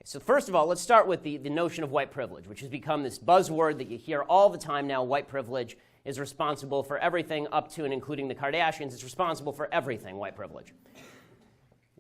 So first of all, let's start with the notion of white privilege, which has become this buzzword that you hear all the time now. White privilege is responsible for everything up to and including the Kardashians. It's responsible for everything, white privilege.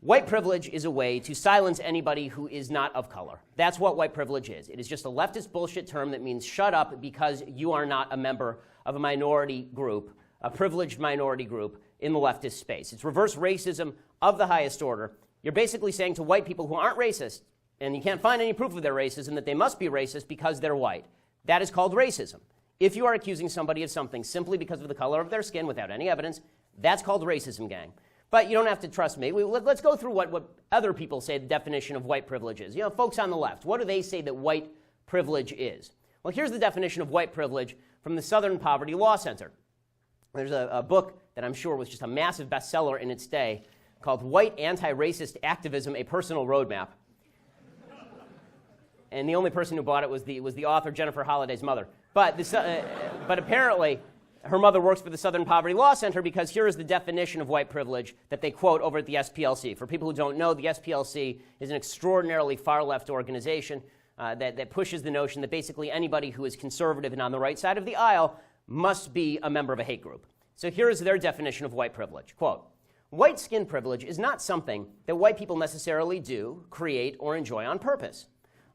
White privilege is a way to silence anybody who is not of color. That's what white privilege is. It is just a leftist bullshit term that means shut up because you are not a member of a minority group, a privileged minority group in the leftist space. It's reverse racism of the highest order. You're basically saying to white people who aren't racist, and you can't find any proof of their racism, that they must be racist because they're white. That is called racism. If you are accusing somebody of something simply because of the color of their skin without any evidence, that's called racism, gang. But you don't have to trust me. Let's go through what other people say the definition of white privilege is. You know, folks on the left, what do they say that white privilege is? Well, here's the definition of white privilege from the Southern Poverty Law Center. There's a book that I'm sure was just a massive bestseller in its day called White Anti-Racist Activism, A Personal Roadmap. And the only person who bought it was the author, Jennifer Holliday's mother. But apparently, her mother works for the Southern Poverty Law Center because here is the definition of white privilege that they quote over at the SPLC. For people who don't know, the SPLC is an extraordinarily far-left organization that pushes the notion that basically anybody who is conservative and on the right side of the aisle must be a member of a hate group. So here is their definition of white privilege. Quote, white skin privilege is not something that white people necessarily do, create, or enjoy on purpose.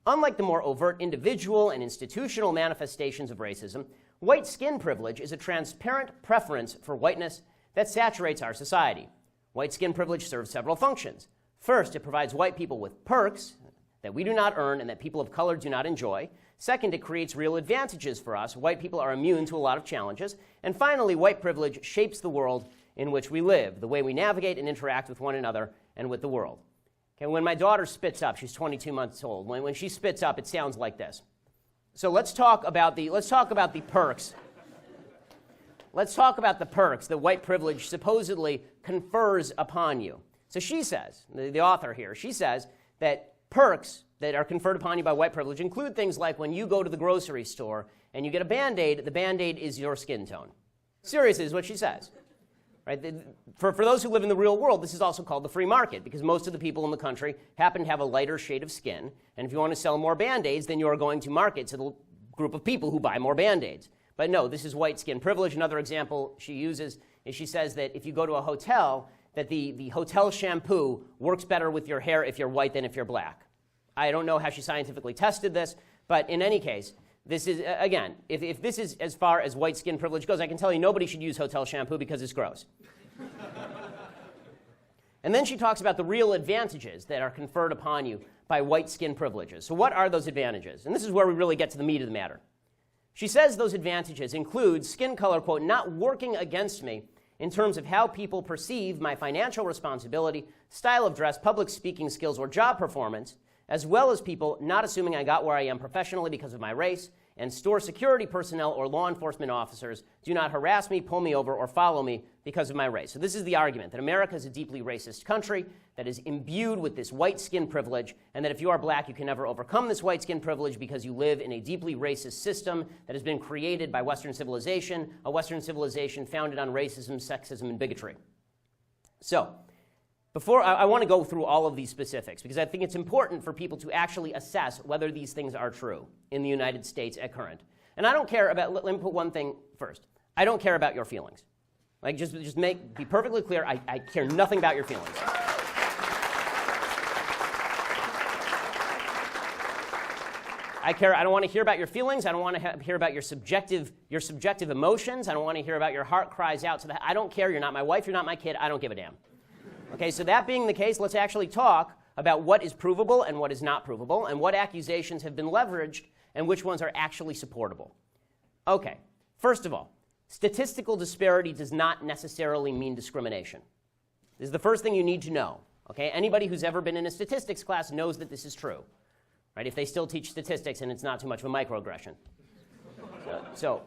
Unlike the more overt individual and institutional manifestations of racism, white skin privilege is a transparent preference for whiteness that saturates our society. White skin privilege serves several functions. First, it provides white people with perks that we do not earn and that people of color do not enjoy. Second, it creates real advantages for us. White people are immune to a lot of challenges. And finally, white privilege shapes the world in which we live, the way we navigate and interact with one another and with the world. Okay, when my daughter spits up, she's 22 months old. When she spits up, it sounds like this. So let's talk about the perks. Let's talk about the perks that white privilege supposedly confers upon you. So she says, the author here, she says that perks that are conferred upon you by white privilege include things like when you go to the grocery store and you get a Band-Aid, the Band-Aid is your skin tone. Seriously, is what she says. Right? For those who live in the real world, this is also called the free market because most of the people in the country happen to have a lighter shade of skin. And if you want to sell more Band-Aids, then you are going to market to the group of people who buy more Band-Aids. But no, this is white skin privilege. Another example she uses is she says that if you go to a hotel, that the hotel shampoo works better with your hair if you're white than if you're black. I don't know how she scientifically tested this, but in any case, this is, again, if this is as far as white skin privilege goes, I can tell you nobody should use hotel shampoo because it's gross. And then she talks about the real advantages that are conferred upon you by white skin privileges. So what are those advantages? And this is where we really get to the meat of the matter. She says those advantages include skin color, quote, not working against me in terms of how people perceive my financial responsibility, style of dress, public speaking skills, or job performance, as well as people not assuming I got where I am professionally because of my race, and store security personnel or law enforcement officers do not harass me, pull me over, or follow me because of my race. So this is the argument, that America is a deeply racist country that is imbued with this white skin privilege, and that if you are black, you can never overcome this white skin privilege because you live in a deeply racist system that has been created by Western civilization, a Western civilization founded on racism, sexism, and bigotry. So, before I want to go through all of these specifics because I think it's important for people to actually assess whether these things are true in the United States at current. And I don't care about, let me put one thing first. I don't care about your feelings. Like, just be perfectly clear, I care nothing about your feelings. I don't want to hear about your feelings. I don't want to hear about your subjective emotions. I don't want to hear about your heart cries out to the, I don't care, you're not my wife, you're not my kid, I don't give a damn. Okay, so that being the case, let's actually talk about what is provable and what is not provable, and what accusations have been leveraged and which ones are actually supportable. Okay, first of all, statistical disparity does not necessarily mean discrimination. This is the first thing you need to know. Okay, anybody who's ever been in a statistics class knows that this is true. Right? If they still teach statistics and it's not too much of a microaggression. So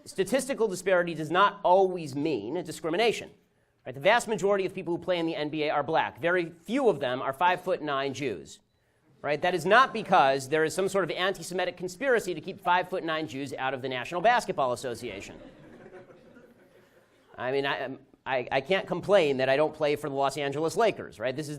statistical disparity does not always mean discrimination. Right? The vast majority of people who play in the NBA are black. Very few of them are 5'9" Jews. Right? That is not because there is some sort of anti-Semitic conspiracy to keep 5'9" Jews out of the National Basketball Association. I mean, I can't complain that I don't play for the Los Angeles Lakers. Right? This is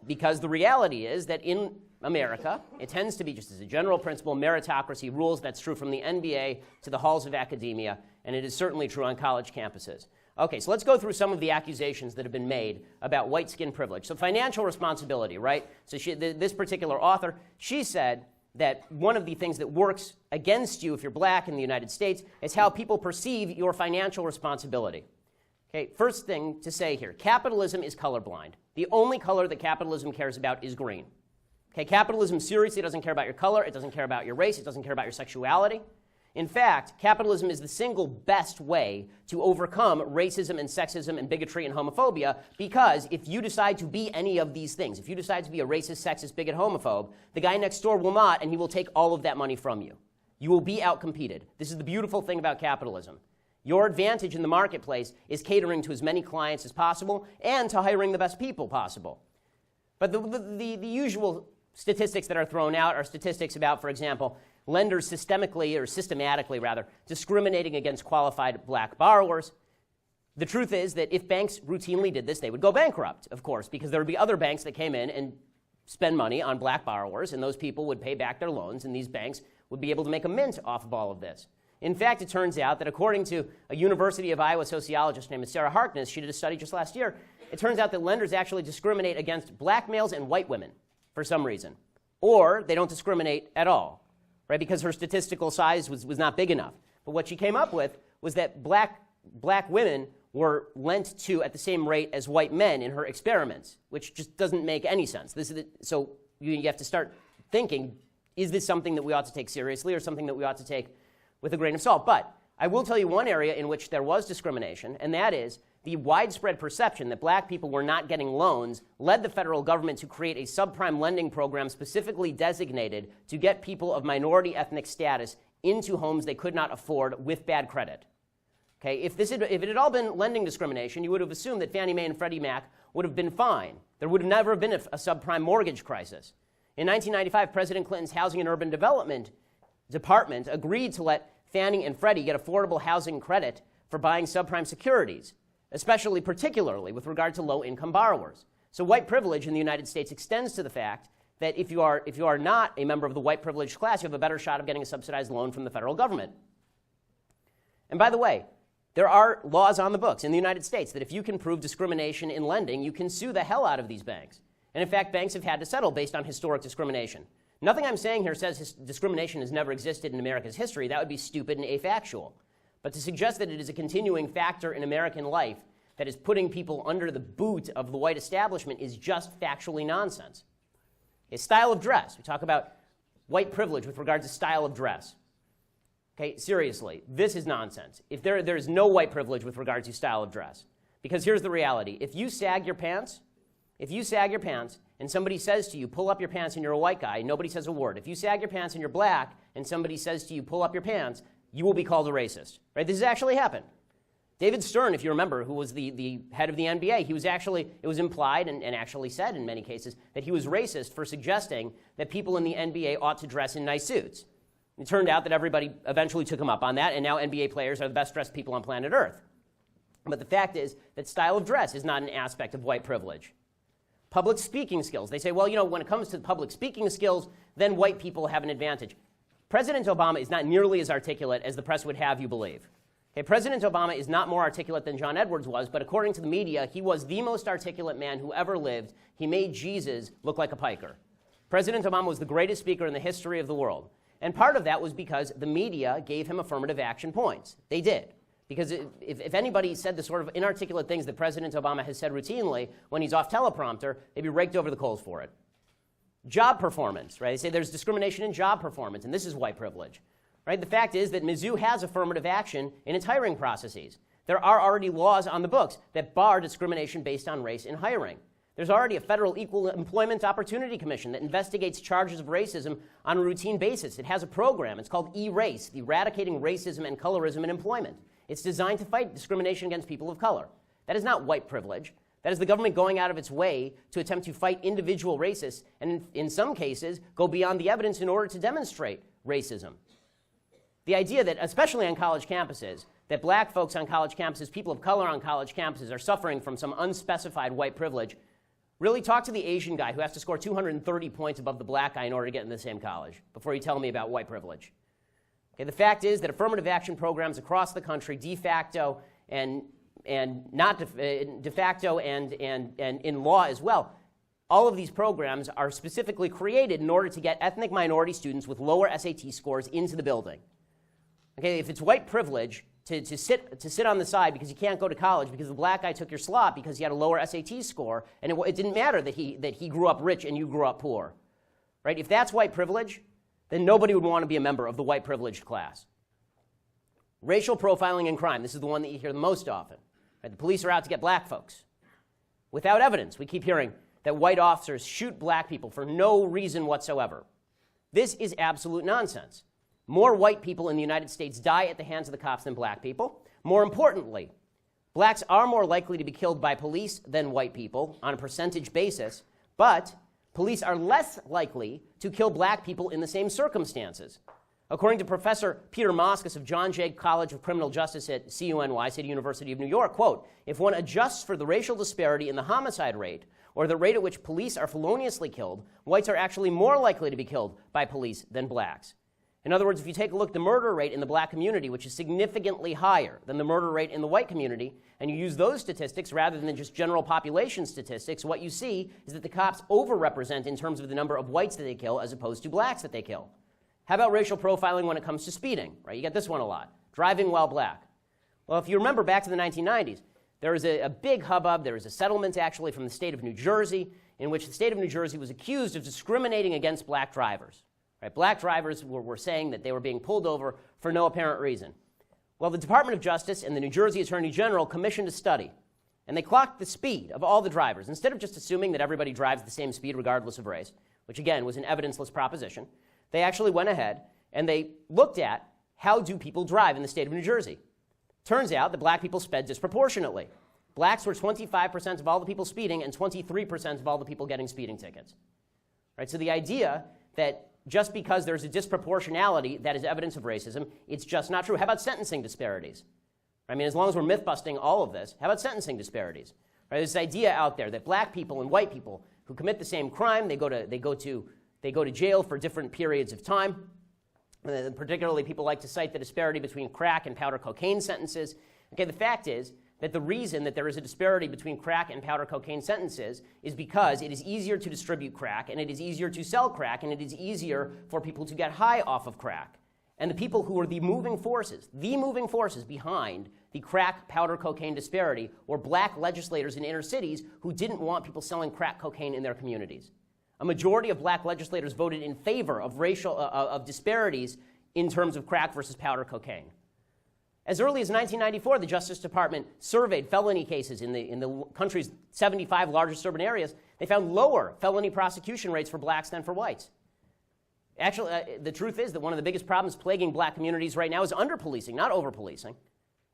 because the reality is that in America, it tends to be, just as a general principle, meritocracy rules. That's true from the NBA to the halls of academia, and it is certainly true on college campuses. Okay, so let's go through some of the accusations that have been made about white skin privilege. So financial responsibility, right? So this particular author, she said that one of the things that works against you if you're black in the United States is how people perceive your financial responsibility. Okay, first thing to say here, capitalism is colorblind. The only color that capitalism cares about is green. Okay, capitalism seriously doesn't care about your color, it doesn't care about your race, it doesn't care about your sexuality. In fact, capitalism is the single best way to overcome racism and sexism and bigotry and homophobia, because if you decide to be any of these things, if you decide to be a racist, sexist, bigot, homophobe, the guy next door will not, and he will take all of that money from you. You will be outcompeted. This is the beautiful thing about capitalism. Your advantage in the marketplace is catering to as many clients as possible and to hiring the best people possible. But the usual statistics that are thrown out are statistics about, for example, lenders systematically discriminating against qualified black borrowers. The truth is that if banks routinely did this, they would go bankrupt, of course, because there would be other banks that came in and spend money on black borrowers, and those people would pay back their loans, and these banks would be able to make a mint off of all of this. In fact, it turns out that according to a University of Iowa sociologist named Sarah Harkness, she did a study just last year, it turns out that lenders actually discriminate against black males and white women for some reason. Or they don't discriminate at all, right? Because her statistical size was not big enough. But what she came up with was that black women were lent to at the same rate as white men in her experiments, which just doesn't make any sense. So you have to start thinking, is this something that we ought to take seriously or something that we ought to take with a grain of salt? But I will tell you one area in which there was discrimination, and that is the widespread perception that black people were not getting loans led the federal government to create a subprime lending program specifically designated to get people of minority ethnic status into homes they could not afford with bad credit. Okay, if it had all been lending discrimination, you would have assumed that Fannie Mae and Freddie Mac would have been fine. There would have never been a subprime mortgage crisis. In 1995, President Clinton's Housing and Urban Development Department agreed to let Fannie and Freddie get affordable housing credit for buying subprime securities, particularly with regard to low-income borrowers. So white privilege in the United States extends to the fact that if you are not a member of the white privileged class, you have a better shot of getting a subsidized loan from the federal government. And by the way, there are laws on the books in the United States that if you can prove discrimination in lending, you can sue the hell out of these banks. And in fact, banks have had to settle based on historic discrimination. Nothing I'm saying here says discrimination has never existed in America's history. That would be stupid and afactual. But to suggest that it is a continuing factor in American life that is putting people under the boot of the white establishment is just factually nonsense. Okay, style of dress. We talk about white privilege with regard to style of dress. Okay, seriously, this is nonsense. If there is no white privilege with regard to style of dress. Because here's the reality. If you sag your pants and somebody says to you, pull up your pants, and you're a white guy, nobody says a word. If you sag your pants and you're black and somebody says to you, pull up your pants, you will be called a racist. Right? This has actually happened. David Stern, if you remember, who was the head of the NBA, it was implied and actually said in many cases that he was racist for suggesting that people in the NBA ought to dress in nice suits. It turned out that everybody eventually took him up on that, and now NBA players are the best dressed people on planet Earth. But the fact is that style of dress is not an aspect of white privilege. Public speaking skills. They say, well, when it comes to public speaking skills, then white people have an advantage. President Obama is not nearly as articulate as the press would have you believe. Okay, President Obama is not more articulate than John Edwards was, but according to the media, he was the most articulate man who ever lived. He made Jesus look like a piker. President Obama was the greatest speaker in the history of the world. And part of that was because the media gave him affirmative action points. They did. Because if anybody said the sort of inarticulate things that President Obama has said routinely when he's off teleprompter, they'd be raked over the coals for it. Job performance, right? They say there's discrimination in job performance, and this is white privilege. Right? The fact is that Mizzou has affirmative action in its hiring processes. There are already laws on the books that bar discrimination based on race in hiring. There's already a federal Equal Employment Opportunity Commission that investigates charges of racism on a routine basis. It has a program. It's called E-Race, the Eradicating Racism and Colorism in Employment. It's designed to fight discrimination against people of color. That is not white privilege. That is the government going out of its way to attempt to fight individual racists and, in some cases, go beyond the evidence in order to demonstrate racism. The idea that, especially on college campuses, that black folks on college campuses, people of color on college campuses, are suffering from some unspecified white privilege Really talk to the Asian guy who has to score 230 points above the black guy in order to get in the same college before you tell me about white privilege. Okay, the fact is that affirmative action programs across the country, de facto and not de facto and in law as well, all of these programs are specifically created in order to get ethnic minority students with lower SAT scores into the building. Okay, if it's white privilege to sit on the side because you can't go to college because the black guy took your slot because he had a lower SAT score, and it didn't matter that he grew up rich and you grew up poor, right? If that's white privilege, then nobody would want to be a member of the white privileged class. Racial profiling in crime. This is the one that you hear the most often. Right? The police are out to get black folks. Without evidence, we keep hearing that white officers shoot black people for no reason whatsoever. This is absolute nonsense. More white people in the United States die at the hands of the cops than black people. More importantly, blacks are more likely to be killed by police than white people on a percentage basis, but police are less likely to kill black people in the same circumstances. According to Professor Peter Moskos of John Jay College of Criminal Justice at CUNY, City University of New York, quote, if one adjusts for the racial disparity in the homicide rate, or the rate at which police are feloniously killed, whites are actually more likely to be killed by police than blacks. In other words, if you take a look at the murder rate in the black community, which is significantly higher than the murder rate in the white community, and you use those statistics rather than just general population statistics, what you see is that the cops overrepresent in terms of the number of whites that they kill as opposed to blacks that they kill. How about racial profiling when it comes to speeding? Right? You get this one a lot. Driving while black. Well, if you remember back to the 1990s, there was a big hubbub. There was a settlement actually from the state of New Jersey in which the state of New Jersey was accused of discriminating against black drivers. Right? Black drivers were saying that they were being pulled over for no apparent reason. Well, the Department of Justice and the New Jersey Attorney General commissioned a study, and they clocked the speed of all the drivers. Instead of just assuming that everybody drives the same speed regardless of race, which again was an evidenceless proposition, they actually went ahead and they looked at how do people drive in the state of New Jersey. Turns out that black people sped disproportionately. Blacks were 25% of all the people speeding and 23% of all the people getting speeding tickets. Right? So the idea that just because there's a disproportionality that is evidence of racism, it's just not true. How about sentencing disparities? I mean, as long as we're myth-busting all of this, how about sentencing disparities? Right? There's this idea out there that black people and white people who commit the same crime, they go to jail for different periods of time. Particularly, people like to cite the disparity between crack and powder cocaine sentences. Okay, the fact is that the reason that there is a disparity between crack and powder cocaine sentences is because it is easier to distribute crack, and it is easier to sell crack, and it is easier for people to get high off of crack. And the people who are the moving forces behind the crack powder cocaine disparity were black legislators in inner cities who didn't want people selling crack cocaine in their communities. A majority of black legislators voted in favor of of disparities in terms of crack versus powder cocaine. As early as 1994, the Justice Department surveyed felony cases in the country's 75 largest urban areas. They found lower felony prosecution rates for blacks than for whites. Actually, the truth is that one of the biggest problems plaguing black communities right now is under-policing, not over-policing.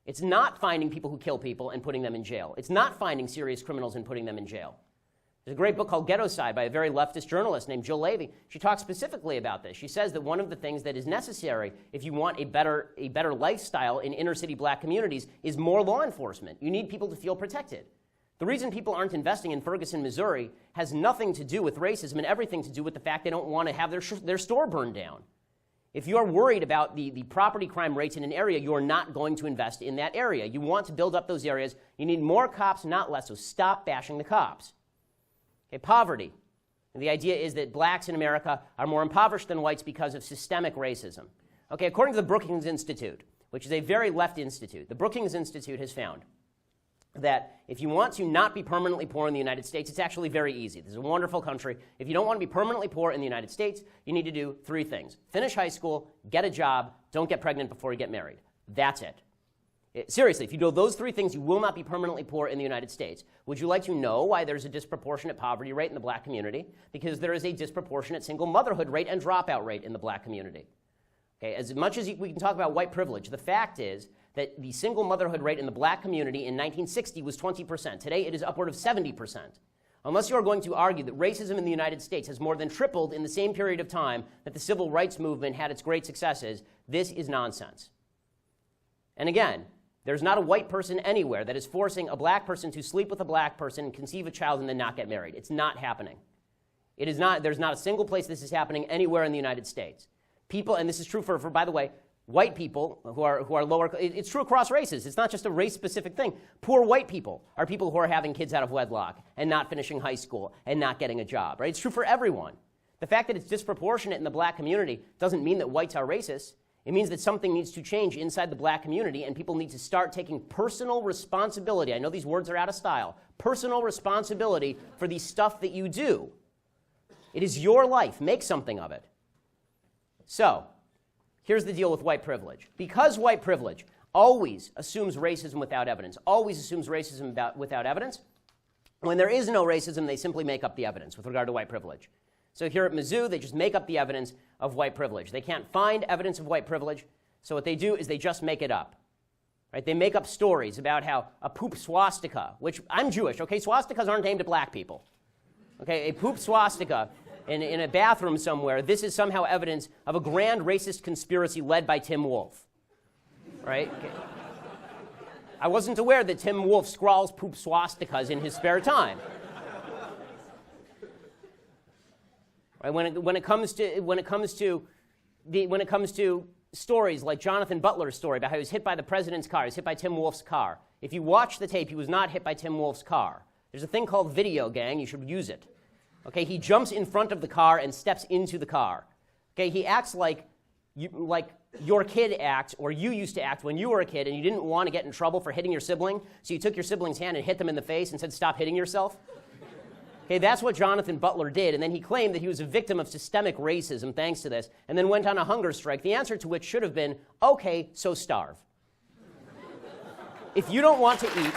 It's not finding people who kill people and putting them in jail. It's not finding serious criminals and putting them in jail. There's a great book called Ghettocide by a very leftist journalist named Jill Levy. She talks specifically about this. She says that one of the things that is necessary if you want a better lifestyle in inner city black communities is more law enforcement. You need people to feel protected. The reason people aren't investing in Ferguson, Missouri has nothing to do with racism and everything to do with the fact they don't want to have their store burned down. If you're worried about the property crime rates in an area, you're not going to invest in that area. You want to build up those areas. You need more cops, not less, so stop bashing the cops. Okay, poverty. And the idea is that blacks in America are more impoverished than whites because of systemic racism. Okay, according to the Brookings Institute, which is a very left institute, the Brookings Institute has found that if you want to not be permanently poor in the United States, it's actually very easy. This is a wonderful country. If you don't want to be permanently poor in the United States, you need to do three things. Finish high school, get a job, don't get pregnant before you get married. That's it. Seriously, if you do those three things, you will not be permanently poor in the United States. Would you like to know why there's a disproportionate poverty rate in the black community? Because there is a disproportionate single motherhood rate and dropout rate in the black community. Okay, as much as we can talk about white privilege, the fact is that the single motherhood rate in the black community in 1960 was 20%. Today, it is upward of 70%. Unless you are going to argue that racism in the United States has more than tripled in the same period of time that the civil rights movement had its great successes, this is nonsense. And again, There's not a white person anywhere that is forcing a black person to sleep with a black person, conceive a child, and then not get married. It's not happening. It is not. There's not a single place this is happening anywhere in the United States. People, and this is true for by the way, white people who are lower. It's true across races. It's not just a race-specific thing. Poor white people are people who are having kids out of wedlock and not finishing high school and not getting a job. Right? It's true for everyone. The fact that it's disproportionate in the black community doesn't mean that whites are racist. It means that something needs to change inside the black community, and people need to start taking personal responsibility. I know these words are out of style. Personal responsibility for the stuff that you do. It is your life. Make something of it. So, here's the deal with white privilege. Because white privilege always assumes racism without evidence, always assumes racism without evidence, when there is no racism, they simply make up the evidence with regard to white privilege. So here at Mizzou, they just make up the evidence of white privilege. They can't find evidence of white privilege, so what they do is they just make it up. Right? They make up stories about how a poop swastika, which I'm Jewish, okay? Swastikas aren't aimed at black people. Okay, a poop swastika in a bathroom somewhere, this is somehow evidence of a grand racist conspiracy led by Tim Wolf. Right? Okay. I wasn't aware that Tim Wolf scrawls poop swastikas in his spare time. Right? When it comes to stories like Jonathan Butler's story about how he was hit by the president's car, he was hit by Tim Wolf's car. If you watch the tape, he was not hit by Tim Wolf's car. There's a thing called video, gang. You should use it. Okay, he jumps in front of the car and steps into the car. Okay, he acts like your kid acts, or you used to act when you were a kid and you didn't want to get in trouble for hitting your sibling, so you took your sibling's hand and hit them in the face and said, "Stop hitting yourself." Okay, that's what Jonathan Butler did, and then he claimed that he was a victim of systemic racism thanks to this, and then went on a hunger strike, the answer to which should have been, okay, so starve. If you don't want to eat...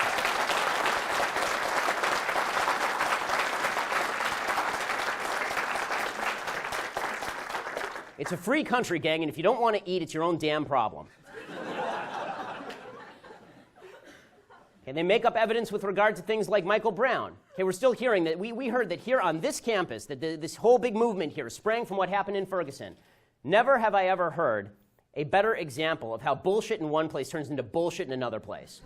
It's a free country, gang, and if you don't want to eat, it's your own damn problem. Okay, they make up evidence with regard to things like Michael Brown. Okay, we're still hearing that. We heard that here on this campus, that this whole big movement here sprang from what happened in Ferguson. Never have I ever heard a better example of how bullshit in one place turns into bullshit in another place.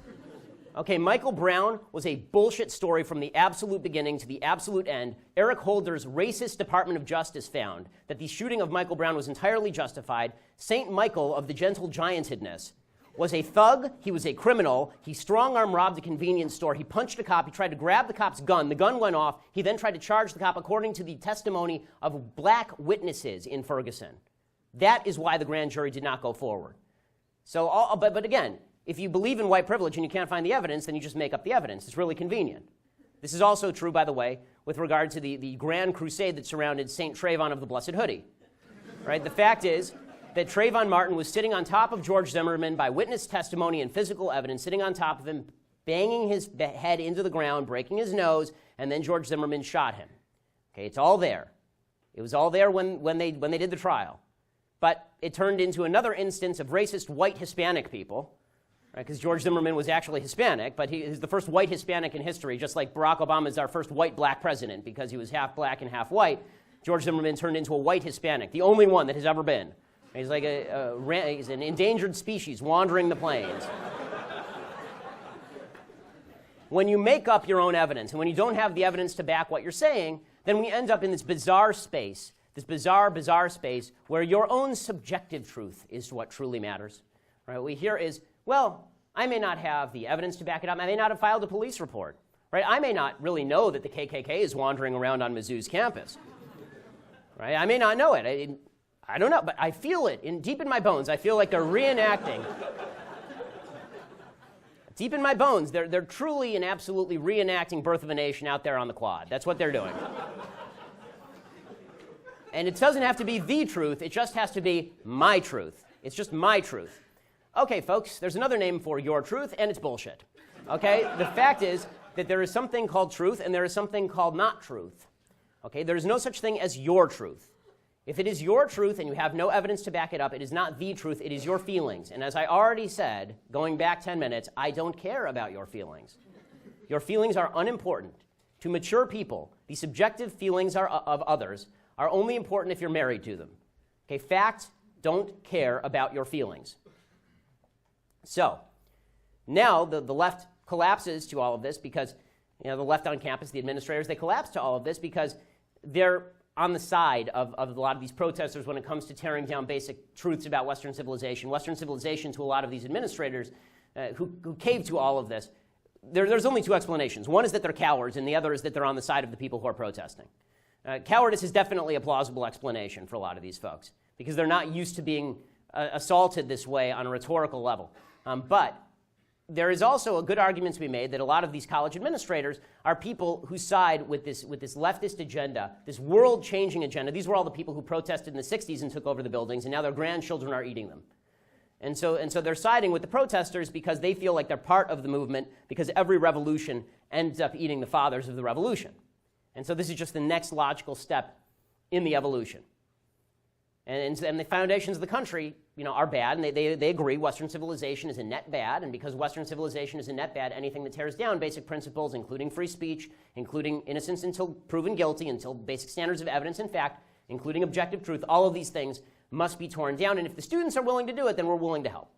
Okay, Michael Brown was a bullshit story from the absolute beginning to the absolute end. Eric Holder's racist Department of Justice found that the shooting of Michael Brown was entirely justified. St. Michael of the gentle giantedness was a thug, he was a criminal, he strong-arm robbed a convenience store, he punched a cop, he tried to grab the cop's gun, the gun went off, he then tried to charge the cop according to the testimony of black witnesses in Ferguson. That is why the grand jury did not go forward. So, but again, if you believe in white privilege and you can't find the evidence, then you just make up the evidence. It's really convenient. This is also true, by the way, with regard to the grand crusade that surrounded St. Trayvon of the Blessed Hoodie. Right? The fact is that Trayvon Martin was sitting on top of George Zimmerman by witness testimony and physical evidence, sitting on top of him, banging his head into the ground, breaking his nose, and then George Zimmerman shot him. Okay, it's all there. It was all there when they did the trial. But it turned into another instance of racist white Hispanic people, right? Because George Zimmerman was actually Hispanic, but he is the first white Hispanic in history, just like Barack Obama is our first white black president because he was half black and half white. George Zimmerman turned into a white Hispanic, the only one that has ever been. He's like he's an endangered species wandering the plains. When you make up your own evidence, and when you don't have the evidence to back what you're saying, then we end up in this bizarre space, this bizarre space where your own subjective truth is what truly matters. Right? What we hear is, well, I may not have the evidence to back it up. I may not have filed a police report. Right? I may not really know that the KKK is wandering around on Mizzou's campus. Right? I may not know it. I don't know, but I feel it deep in my bones. I feel like they're reenacting. Deep in my bones, they're truly and absolutely reenacting Birth of a Nation out there on the quad. That's what they're doing. And it doesn't have to be the truth. It just has to be my truth. It's just my truth. Okay, folks, there's another name for your truth, and it's bullshit. Okay? The fact is that there is something called truth, and there is something called not truth. Okay? There is no such thing as your truth. If it is your truth and you have no evidence to back it up, it is not the truth, it is your feelings. And as I already said, going back 10 minutes, I don't care about your feelings. Your feelings are unimportant. To mature people, the subjective feelings of others are only important if you're married to them. Okay, facts don't care about your feelings. So, Now the left collapses to all of this because the left on campus, the administrators, they collapse to all of this because they're on the side of a lot of these protesters when it comes to tearing down basic truths about Western civilization. Western civilization to a lot of these administrators who cave to all of this. There's only two explanations. One is that they're cowards, and the other is that they're on the side of the people who are protesting. Cowardice is definitely a plausible explanation for a lot of these folks because they're not used to being assaulted this way on a rhetorical level. But there is also a good argument to be made that a lot of these college administrators are people who side with this leftist agenda, this world-changing agenda. These were all the people who protested in the 60s and took over the buildings, and now their grandchildren are eating them. And so they're siding with the protesters because they feel like they're part of the movement because every revolution ends up eating the fathers of the revolution. And so this is just the next logical step in the evolution. And the foundations of the country, are bad, and they agree Western civilization is a net bad, and because Western civilization is a net bad, anything that tears down basic principles, including free speech, including innocence until proven guilty, until basic standards of evidence and fact, including objective truth, all of these things must be torn down. And if the students are willing to do it, then we're willing to help.